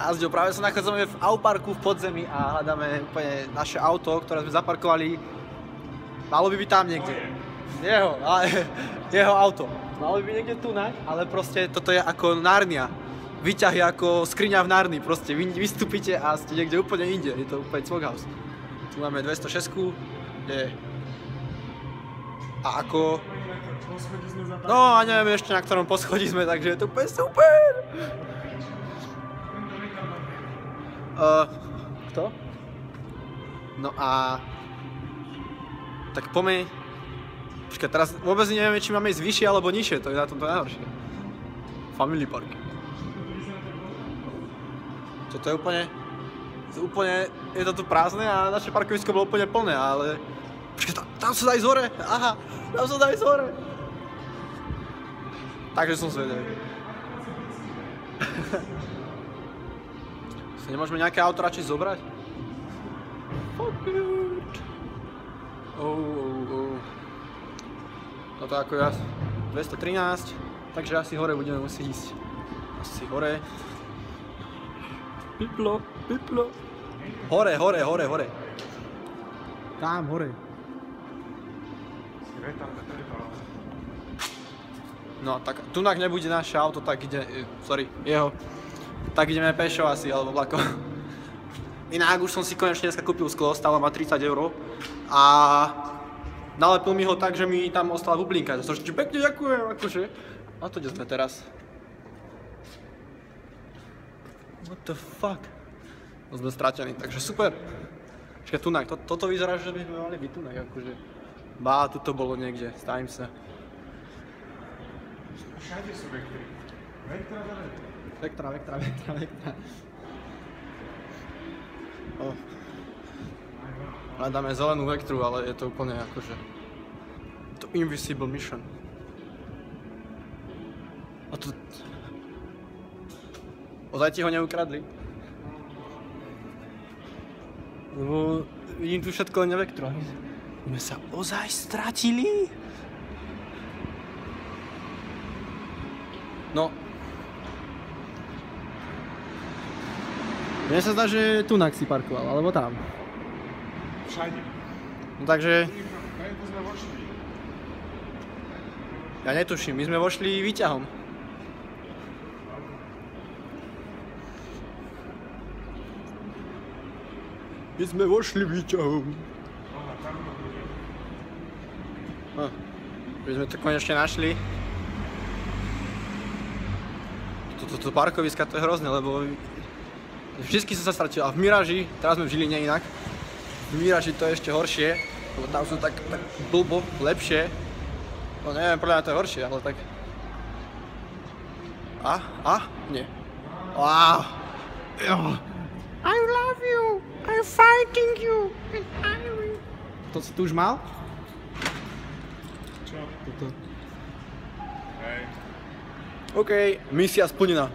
A Zďo, práve sa nachádzame v Auparku v podzemí a hľadáme úplne naše auto, ktoré sme zaparkovali. Malo by byť tam niekde. Jeho auto. Malo by byť niekde tu, ale proste toto je ako Narnia. Výťah je ako skriňa v Narnii, proste vy vystúpite a ste niekde úplne inde. Je to úplne Cvokhouse. Tu máme 206, a ako... No a neviem ešte na ktorom poschodí sme, takže je to úplne super! Kto? No a... Tak poďme... Počkaj, teraz vôbec nevieme, či máme ísť vyššie alebo nižšie, to je na tomto najhoršie. Family Park. Toto je úplne... Je to tu prázdne a naše parkovisko bolo úplne plné, ale... Počkaj, tam sa dá ísť hore! Aha, tam sa dá ísť hore! Takže som zvedavý. Nemôžeme nejaké auto radšej zobrať? Fuck it! Toto ako ja 213, takže asi hore budeme musieť ísť. Asi hore. Piplo. Hore. Tam, hore. No, tak tunak nebude naše auto, tak ide, jeho. Tak ideme pešo asi, alebo vlakom. Inak už som si konečne dneska kúpil sklo, stálo ma 30 € a nalepil mi ho tak, že mi tam ostala bublinka. To že pekne ďakujem, akože. A to kde sme teraz? What the fuck? No sme stratení, takže super. Počkaj, tunak, toto vyzerá, že by sme mali byť tunak, akože. Bá, tu to bolo niekde, stavím sa. Všade sú vektory. Vektora za vektor. Vektora. Hľadáme zelenú vektru, ale je to úplne akože... To Invisible Mission. A to... Ozaj ti ho neukradli? Lebo vidím tu všetko len vektru. My sa ozaj stratili? No. Mne sa zdá, že tunak si parkoval, alebo tam. Všade. No takže... Kajto sme vošli. Ja netuším, my sme vošli výťahom. My sme vošli výťahom. Aha, tam to bude. My sme to konečne našli. Toto parkoviska to je hrozné, lebo vždycky som sa stratil a v Miráži, teraz sme v Žiline inak, v Miráži to je ešte horšie, lebo tam sú tak blbo lepšie. No neviem, podľa mňa to je horšie, ale tak... Nie. I love you, I'm fighting you, To si tu už mal? Čo? Toto. Hej. OK, misia splnená.